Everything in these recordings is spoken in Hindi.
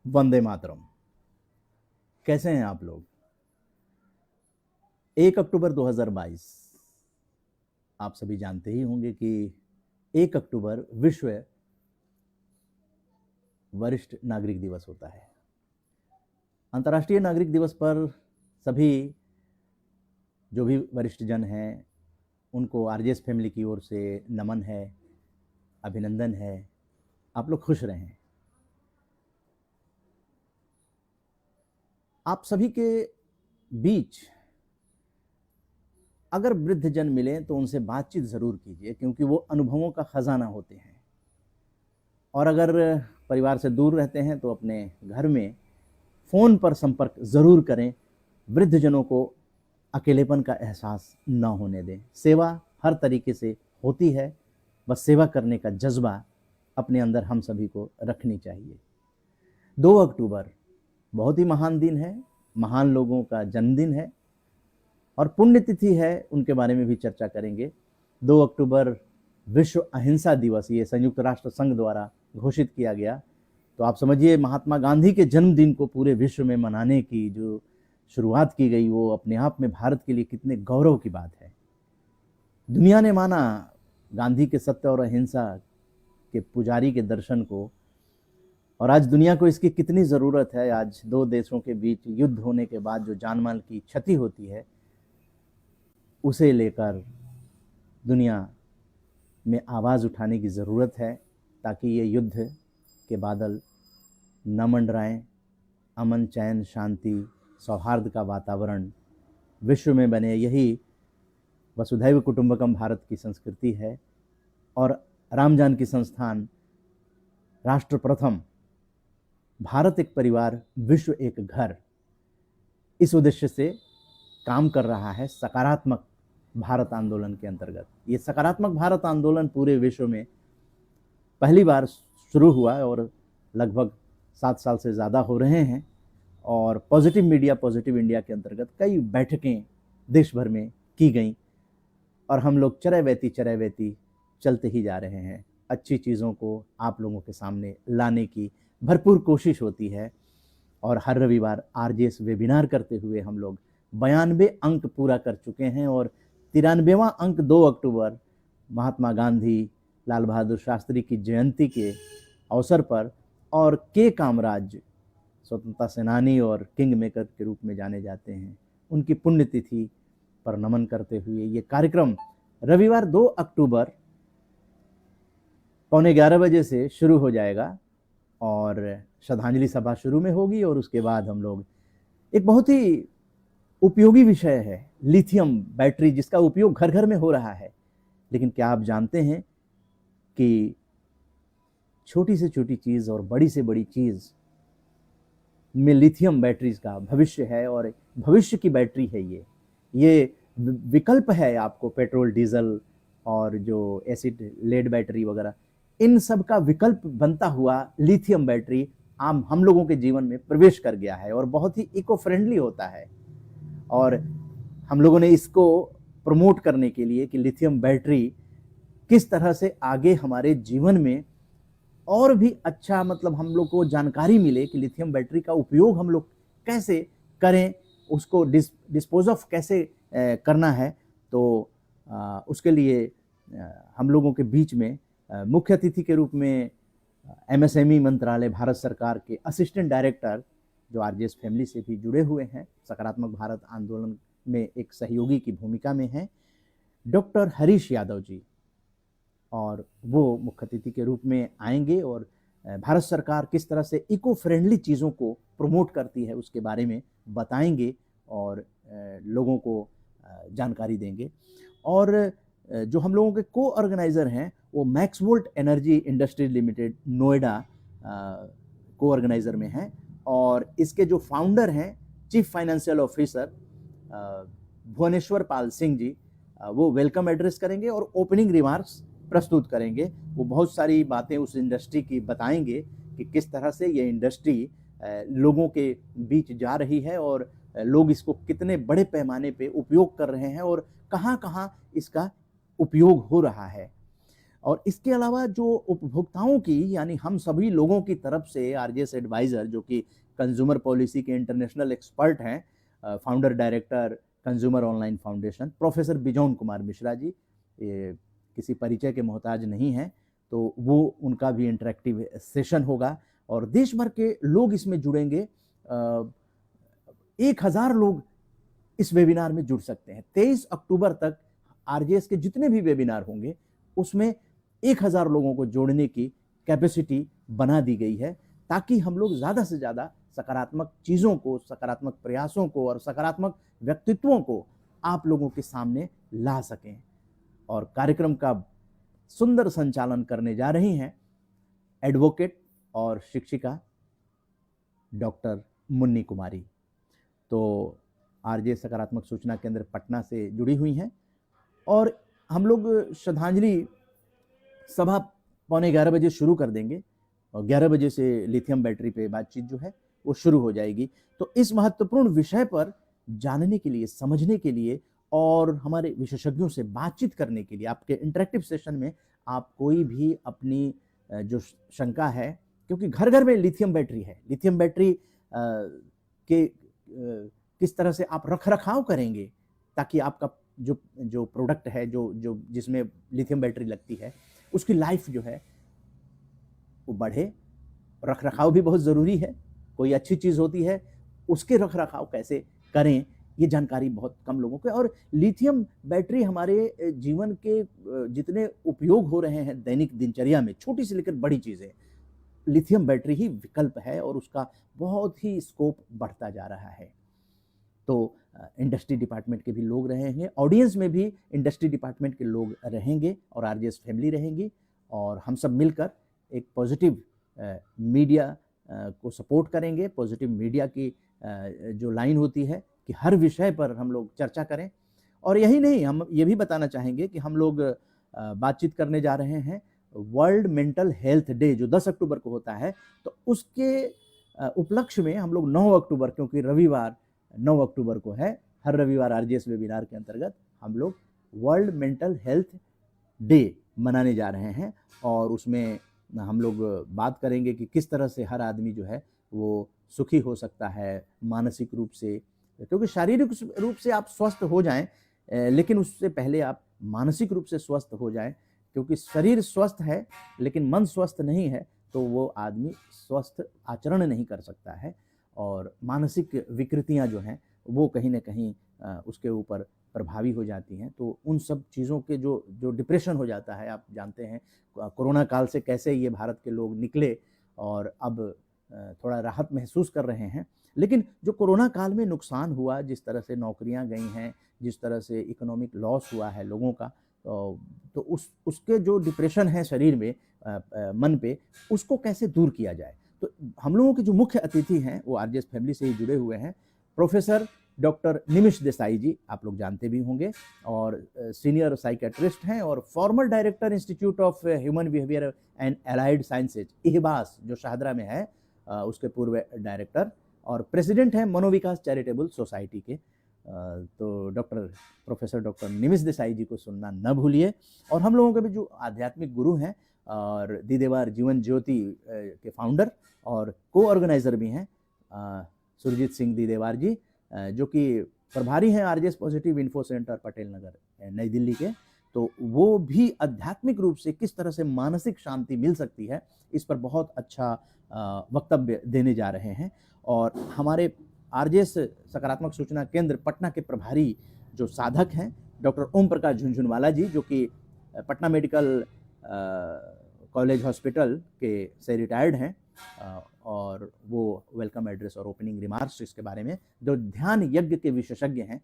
वंदे मातरम। कैसे हैं आप लोग? 1 अक्टूबर 2022 आप सभी जानते ही होंगे कि 1 अक्टूबर विश्व वरिष्ठ नागरिक दिवस होता है। अंतर्राष्ट्रीय नागरिक दिवस पर सभी जो भी वरिष्ठ जन हैं उनको आरजेएस फैमिली की ओर से नमन है, अभिनंदन है। आप लोग खुश रहें। आप सभी के बीच अगर वृद्ध जन मिले तो उनसे बातचीत ज़रूर कीजिए, क्योंकि वो अनुभवों का खजाना होते हैं। और अगर परिवार से दूर रहते हैं तो अपने घर में फ़ोन पर संपर्क ज़रूर करें। वृद्ध जनों को अकेलेपन का एहसास न होने दें। सेवा हर तरीके से होती है, बस सेवा करने का जज्बा अपने अंदर हम सभी को रखनी चाहिए। 2 अक्टूबर बहुत ही महान दिन है, महान लोगों का जन्मदिन है और पुण्यतिथि है, उनके बारे में भी चर्चा करेंगे। 2 अक्टूबर विश्व अहिंसा दिवस ये संयुक्त राष्ट्र संघ द्वारा घोषित किया गया। तो आप समझिए, महात्मा गांधी के जन्मदिन को पूरे विश्व में मनाने की जो शुरुआत की गई वो अपने आप में भारत के लिए कितने गौरव की बात है। दुनिया ने माना गांधी के सत्य और अहिंसा के पुजारी के दर्शन को, और आज दुनिया को इसकी कितनी ज़रूरत है। आज दो देशों के बीच युद्ध होने के बाद जो जानमाल की क्षति होती है उसे लेकर दुनिया में आवाज़ उठाने की ज़रूरत है, ताकि ये युद्ध के बादल न मंडराएं। अमन, चैन, शांति, सौहार्द का वातावरण विश्व में बने। यही वसुधैव कुटुंबकम भारत की संस्कृति है। और राम जानकी संस्थान, राष्ट्र प्रथम, भारत एक परिवार, विश्व एक घर, इस उद्देश्य से काम कर रहा है सकारात्मक भारत आंदोलन के अंतर्गत। ये सकारात्मक भारत आंदोलन पूरे विश्व में पहली बार शुरू हुआ और लगभग 7 साल से ज़्यादा हो रहे हैं। और पॉजिटिव मीडिया, पॉजिटिव इंडिया के अंतर्गत कई बैठकें देश भर में की गई और हम लोग चरैवेती चलते ही जा रहे हैं। अच्छी चीज़ों को आप लोगों के सामने लाने की भरपूर कोशिश होती है। और हर रविवार आरजेएस वेबिनार करते हुए हम लोग 92 अंक पूरा कर चुके हैं और 93वां अंक 2 अक्टूबर महात्मा गांधी, लाल बहादुर शास्त्री की जयंती के अवसर पर, और के कामराज स्वतंत्रता सेनानी और किंग मेकर के रूप में जाने जाते हैं, उनकी पुण्यतिथि पर नमन करते हुए ये कार्यक्रम रविवार 2 अक्टूबर 11:15 बजे से शुरू हो जाएगा। और श्रद्धांजलि सभा शुरू में होगी और उसके बाद हम लोग एक बहुत ही उपयोगी विषय है लिथियम बैटरी, जिसका उपयोग घर घर में हो रहा है। लेकिन क्या आप जानते हैं कि छोटी से छोटी चीज़ और बड़ी से बड़ी चीज़ में लिथियम बैटरीज का भविष्य है, और भविष्य की बैटरी है ये विकल्प है आपको पेट्रोल, डीजल और जो एसिड लेड बैटरी वगैरह, इन सब का विकल्प बनता हुआ लिथियम बैटरी आम हम लोगों के जीवन में प्रवेश कर गया है और बहुत ही इको फ्रेंडली होता है। और हम लोगों ने इसको प्रमोट करने के लिए कि लिथियम बैटरी किस तरह से आगे हमारे जीवन में और भी अच्छा, मतलब हम लोग को जानकारी मिले कि लिथियम बैटरी का उपयोग हम लोग कैसे करें, उसको डिस्पोज ऑफ कैसे करना है। तो उसके लिए हम लोगों के बीच में मुख्य अतिथि के रूप में एमएसएमई मंत्रालय, भारत सरकार के असिस्टेंट डायरेक्टर, जो आरजेएस फैमिली से भी जुड़े हुए हैं, सकारात्मक भारत आंदोलन में एक सहयोगी की भूमिका में हैं, डॉक्टर हरीश यादव जी, और वो मुख्य अतिथि के रूप में आएंगे और भारत सरकार किस तरह से इको फ्रेंडली चीज़ों को प्रमोट करती है उसके बारे में बताएंगे और लोगों को जानकारी देंगे। और जो हम लोगों के को ऑर्गेनाइज़र हैं वो max volt energy industry limited Noida को ऑर्गेनाइज़र में हैं, और इसके जो फाउंडर हैं chief financial officer Bhubaneswar Pal Singh ji, वो वेलकम एड्रेस करेंगे और ओपनिंग रिमार्क्स प्रस्तुत करेंगे। वो बहुत सारी बातें उस इंडस्ट्री की बताएंगे कि किस तरह से ये इंडस्ट्री लोगों के बीच जा रही है और लोग इसको कितने बड़े पैमाने पे उपयोग कर रहे हैं और कहाँ कहाँ इसका उपयोग हो रहा है। और इसके अलावा जो उपभोक्ताओं की यानी हम सभी लोगों की तरफ से आरजेएस एडवाइज़र जो कि कंज्यूमर पॉलिसी के इंटरनेशनल एक्सपर्ट हैं, founder director consumer online foundation professor Bijon Kumar Mishra ji, ये किसी परिचय के मोहताज नहीं हैं, तो वो उनका भी इंटरेक्टिव सेशन होगा और देश भर के लोग इसमें जुड़ेंगे। 1000 लोग इस वेबिनार में जुड़ सकते हैं। 23 अक्टूबर तक आरजेएस के जितने भी वेबिनार होंगे उसमें 1000 लोगों को जोड़ने की कैपेसिटी बना दी गई है, ताकि हम लोग ज़्यादा से ज़्यादा सकारात्मक चीज़ों को, सकारात्मक प्रयासों को और सकारात्मक व्यक्तित्वों को आप लोगों के सामने ला सकें। और कार्यक्रम का सुंदर संचालन करने जा रही हैं एडवोकेट और शिक्षिका डॉक्टर मुन्नी कुमारी। तो आरजे सकारात्मक सूचना केंद्र पटना से जुड़ी हुई हैं और हम लोग श्रद्धांजलि सभा 11:15 बजे शुरू कर देंगे और 11 बजे से लिथियम बैटरी पे बातचीत जो है वो शुरू हो जाएगी। तो इस महत्वपूर्ण विषय पर जानने के लिए, समझने के लिए और हमारे विशेषज्ञों से बातचीत करने के लिए आपके इंटरेक्टिव सेशन में आप कोई भी अपनी जो शंका है, क्योंकि घर घर में लिथियम बैटरी है, लिथियम बैटरी के किस तरह से आप रख रखाव करेंगे ताकि आपका जो प्रोडक्ट है जो जिसमें लिथियम बैटरी लगती है उसकी लाइफ जो है वो बढ़े। रख रखाव भी बहुत ज़रूरी है, कोई अच्छी चीज़ होती है उसके रख रखाव कैसे करें ये जानकारी बहुत कम लोगों को। और लिथियम बैटरी हमारे जीवन के जितने उपयोग हो रहे हैं दैनिक दिनचर्या में, छोटी से लेकर बड़ी चीज़ें, लिथियम बैटरी ही विकल्प है और उसका बहुत ही स्कोप बढ़ता जा रहा है। तो इंडस्ट्री डिपार्टमेंट के भी लोग रहेंगे, ऑडियंस में भी इंडस्ट्री डिपार्टमेंट के लोग रहेंगे और आरजेएस फैमिली रहेंगी और हम सब मिलकर एक पॉजिटिव मीडिया को सपोर्ट करेंगे। पॉजिटिव मीडिया की जो लाइन होती है कि हर विषय पर हम लोग चर्चा करें। और यही नहीं, हम ये भी बताना चाहेंगे कि हम लोग बातचीत करने जा रहे हैं वर्ल्ड मेंटल हेल्थ डे जो 10 अक्टूबर को होता है, तो उसके उपलक्ष्य में हम लोग 9 अक्टूबर, क्योंकि रविवार 9 अक्टूबर को है, हर रविवार आरजेएस वेबिनार के अंतर्गत हम लोग वर्ल्ड मेंटल हेल्थ डे मनाने जा रहे हैं और उसमें हम लोग बात करेंगे कि किस तरह से हर आदमी जो है वो सुखी हो सकता है मानसिक रूप से, क्योंकि शारीरिक रूप से आप स्वस्थ हो जाएं, लेकिन उससे पहले आप मानसिक रूप से स्वस्थ हो जाएं, क्योंकि शरीर स्वस्थ है लेकिन मन स्वस्थ नहीं है तो वो आदमी स्वस्थ आचरण नहीं कर सकता है और मानसिक विकृतियां जो हैं वो कहीं ना कहीं उसके ऊपर प्रभावी हो जाती हैं। तो उन सब चीज़ों के जो डिप्रेशन हो जाता है, आप जानते हैं कोरोना काल से कैसे ये भारत के लोग निकले और अब थोड़ा राहत महसूस कर रहे हैं, लेकिन जो कोरोना काल में नुकसान हुआ, जिस तरह से नौकरियां गई हैं, जिस तरह से इकोनॉमिक लॉस हुआ है लोगों का, तो उसके जो डिप्रेशन है शरीर में, मन पे, उसको कैसे दूर किया जाए। तो हम लोगों के जो मुख्य अतिथि हैं वो आरजेएस फैमिली से ही जुड़े हुए हैं। प्रोफेसर डॉक्टर निमिष देसाई जी, आप लोग जानते भी होंगे, और सीनियर साइकेट्रिस्ट हैं और former director institute of human behaviour and allied sciences IHBAS जो शाहदरा में है, उसके पूर्व डायरेक्टर और प्रेसिडेंट हैं मनोविकास चैरिटेबल सोसाइटी के। तो प्रोफेसर डॉक्टर निमिष देसाई जी को सुनना न भूलिए। और हम लोगों के भी जो आध्यात्मिक गुरु हैं और दीदेवार जीवन ज्योति के फाउंडर और को-ऑर्गेनाइजर भी हैं सुरजीत सिंह दीदेवार जी, जो कि प्रभारी हैं RJS positive info centre Patel Nagar New Delhi के। तो वो भी आध्यात्मिक रूप से किस तरह से मानसिक शांति मिल सकती है इस पर बहुत अच्छा वक्तव्य देने जा रहे हैं। और हमारे आरजेएस सकारात्मक सूचना केंद्र पटना के प्रभारी जो साधक हैं डॉक्टर ओम प्रकाश झुनझुनवाला जी, जो कि पटना मेडिकल कॉलेज हॉस्पिटल के से रिटायर्ड हैं, और वो वेलकम एड्रेस और ओपनिंग रिमार्क्स इसके बारे में, जो ध्यान यज्ञ के विशेषज्ञ हैं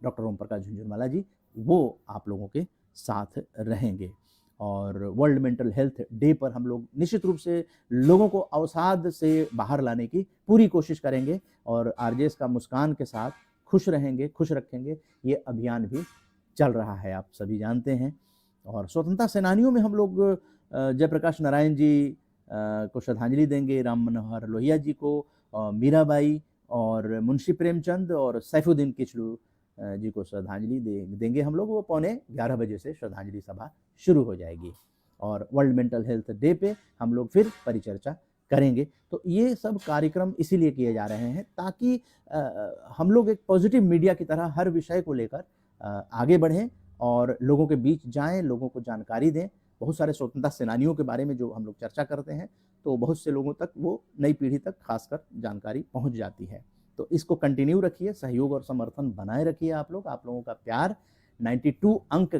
डॉक्टर ओम प्रकाश झुनझुनवाला जी, वो आप लोगों के साथ रहेंगे। और वर्ल्ड मेंटल हेल्थ डे पर हम लोग निश्चित रूप से लोगों को अवसाद से बाहर लाने की पूरी कोशिश करेंगे और आरजेएस का मुस्कान के साथ खुश रहेंगे, खुश रखेंगे, ये अभियान भी चल रहा है, आप सभी जानते हैं। और स्वतंत्रता सेनानियों में हम लोग जयप्रकाश नारायण जी को श्रद्धांजलि देंगे, राम मनोहर लोहिया जी को, मीराबाई और मुंशी प्रेमचंद और सैफुद्दीन किचलू जी को श्रद्धांजलि देंगे हम लोग। वो 11:15 बजे से श्रद्धांजलि सभा शुरू हो जाएगी और वर्ल्ड मेंटल हेल्थ डे पे हम लोग फिर परिचर्चा करेंगे। तो ये सब कार्यक्रम इसीलिए किए जा रहे हैं ताकि हम लोग एक पॉजिटिव मीडिया की तरह हर विषय को लेकर आगे बढ़ें और लोगों के बीच जाएं, लोगों को जानकारी दें। बहुत सारे स्वतंत्रता सेनानियों के बारे में जो हम लोग चर्चा करते हैं तो बहुत से लोगों तक, वो नई पीढ़ी तक खासकर जानकारी पहुंच जाती है। तो इसको कंटिन्यू रखिए, सहयोग और समर्थन बनाए रखिए। आप लोगों का प्यार 92 अंक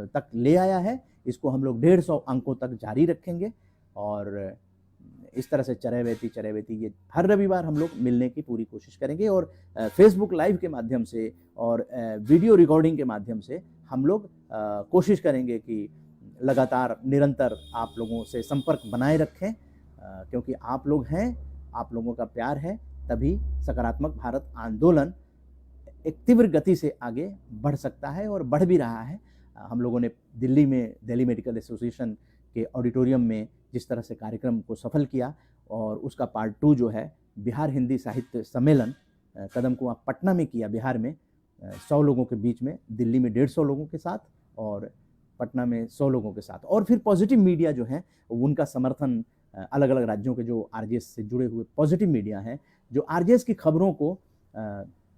तक ले आया है। इसको हम लोग 150 अंकों तक जारी रखेंगे और इस तरह से चरैवेती ये हर रविवार हम लोग मिलने की पूरी कोशिश करेंगे और फेसबुक लाइव के माध्यम से और वीडियो रिकॉर्डिंग के माध्यम से हम लोग कोशिश करेंगे कि लगातार निरंतर आप लोगों से संपर्क बनाए रखें, क्योंकि आप लोग हैं, आप लोगों का प्यार है, तभी सकारात्मक भारत आंदोलन एक तीव्र गति से आगे बढ़ सकता है और बढ़ भी रहा है। हम लोगों ने दिल्ली में दिल्ली मेडिकल एसोसिएशन के ऑडिटोरियम में जिस तरह से कार्यक्रम को सफल किया और उसका पार्ट 2 जो है बिहार हिंदी साहित्य सम्मेलन कदम कुआं पटना में किया, बिहार में 100 लोगों के बीच में, दिल्ली में 150 लोगों के साथ और पटना में 100 लोगों के साथ। और फिर पॉजिटिव मीडिया जो है उनका समर्थन, अलग अलग राज्यों के जो आरजेएस से जुड़े हुए पॉजिटिव मीडिया हैं जो आरजेएस की खबरों को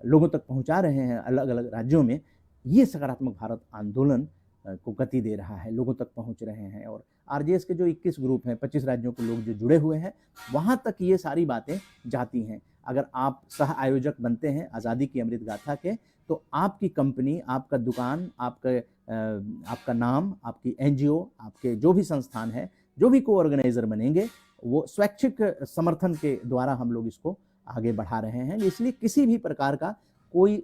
लोगों तक पहुंचा रहे हैं अलग अलग राज्यों में, ये सकारात्मक भारत आंदोलन को गति दे रहा है, लोगों तक पहुंच रहे हैं। और आरजेएस के जो 21 ग्रुप हैं, 25 राज्यों के लोग जो जुड़े हुए हैं, वहाँ तक ये सारी बातें जाती हैं। अगर आप सह आयोजक बनते हैं आज़ादी की अमृत गाथा के, तो आपकी कंपनी, आपका दुकान, आपका नाम, आपकी एनजीओ, आपके जो भी संस्थान है, जो भी को ऑर्गेनाइजर बनेंगे, वो स्वैच्छिक समर्थन के द्वारा हम लोग इसको आगे बढ़ा रहे हैं। इसलिए किसी भी प्रकार का कोई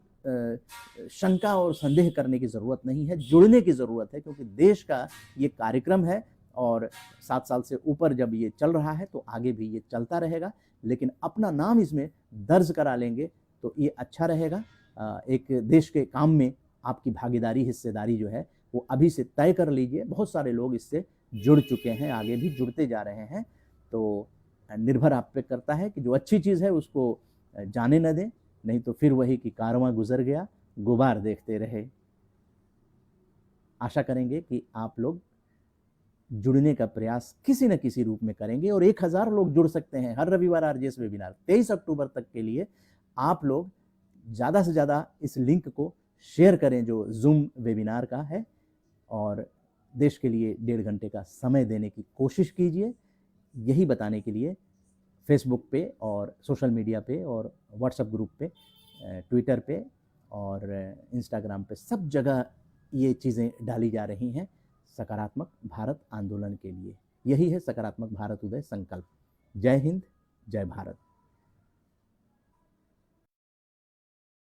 शंका और संदेह करने की ज़रूरत नहीं है, जुड़ने की ज़रूरत है, क्योंकि देश का ये कार्यक्रम है और 7 साल से ऊपर जब ये चल रहा है तो आगे भी ये चलता रहेगा। लेकिन अपना नाम इसमें दर्ज करा लेंगे तो ये अच्छा रहेगा। एक देश के काम में आपकी भागीदारी, हिस्सेदारी जो है वो अभी से तय कर लीजिए। बहुत सारे लोग इससे जुड़ चुके हैं, आगे भी जुड़ते जा रहे हैं। तो निर्भर आप पे करता है कि जो अच्छी चीज़ है उसको जाने न दें, नहीं तो फिर वही कि कारवां गुजर गया, गुबार देखते रहे। आशा करेंगे कि आप लोग जुड़ने का प्रयास किसी न किसी रूप में करेंगे और 1000 लोग जुड़ सकते हैं हर रविवार आरजेएस वेबिनार 23 अक्टूबर तक के लिए। आप लोग ज़्यादा से ज़्यादा इस लिंक को शेयर करें जो जूम वेबिनार का है और देश के लिए 1.5 घंटे का समय देने की कोशिश कीजिए। यही बताने के लिए फेसबुक पे और सोशल मीडिया पे और व्हाट्सएप ग्रुप पे, ट्विटर पे और इंस्टाग्राम पे सब जगह ये चीज़ें डाली जा रही हैं सकारात्मक भारत आंदोलन के लिए। यही है सकारात्मक भारत उदय संकल्प। जय हिंद, जय भारत।